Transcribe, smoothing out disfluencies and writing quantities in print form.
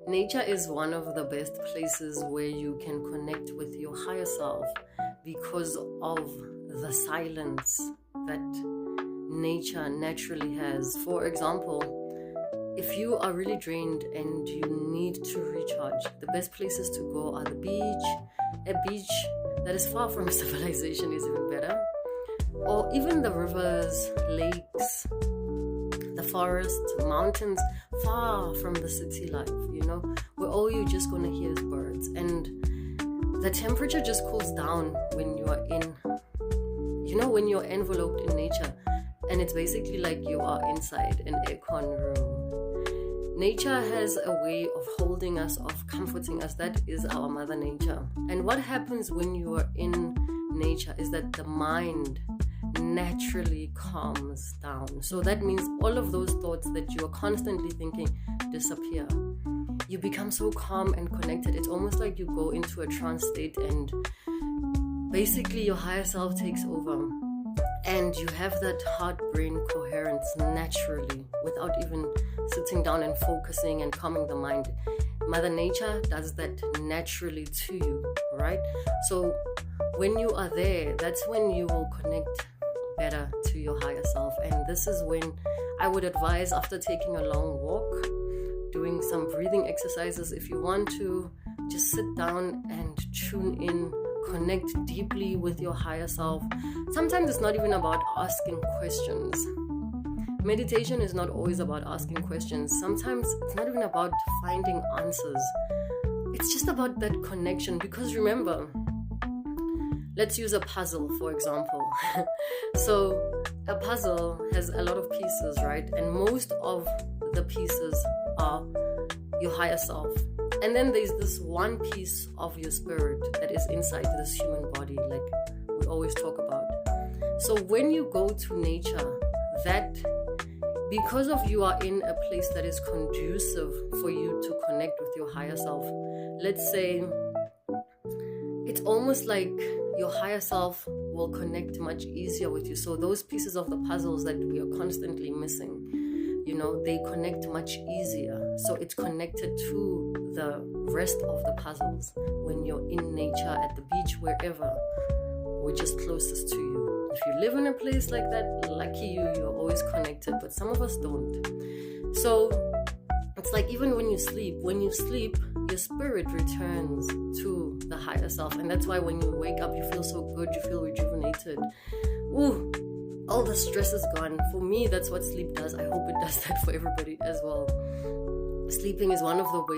Nature is one of the best places where you can connect with your higher self because of the silence that nature naturally has. For example, if you are really drained and you need to recharge, the best places to go are the beach. A beach that is far from civilization is even better. Or even the rivers, lakes, the forest, mountains, far from the city life, where all you're just gonna hear is birds. And the temperature just cools down when you are when you're enveloped in nature. And it's basically like you are inside an aircon room. Nature has a way of holding us, of comforting us. That is our mother nature. And what happens when you are in nature is that the mind naturally calms down. So that means all of those thoughts that you are constantly thinking disappear. You become so calm and connected. It's almost like you go into a trance state and basically your higher self takes over. And you have that heart-brain coherence naturally without even sitting down and focusing and calming the mind. Mother Nature does that naturally to you, right? So when you are there, that's when you will connect better to your higher self. And this is when I would advise, after taking a long walk, doing some breathing exercises, if you want to, just sit down and tune in, connect deeply with your higher self. Sometimes it's not even about asking questions. Meditation is not always about asking questions. Sometimes it's not even about finding answers. It's just about that connection. Because remember, let's use a puzzle, for example. So a puzzle has a lot of pieces, right? And most of the pieces are your higher self. And then there's this one piece of your spirit that is inside this human body, like we always talk about. So when you go to nature, that because of you are in a place that is conducive for you to connect with your higher self, let's say it's almost like your higher self will connect much easier with you. So those pieces of the puzzles that we are constantly missing, they connect much easier. So it's connected to the rest of the puzzles when you're in nature, at the beach, wherever, which is closest to you. If you live in a place like that, lucky you, you're always connected, but some of us don't. So it's like even when you sleep, your spirit returns to the higher self. And that's why when you wake up, you feel so good, you feel rejuvenated. Ooh, all the stress is gone. For me, that's what sleep does. I hope it does that for everybody as well. Sleeping is one of the ways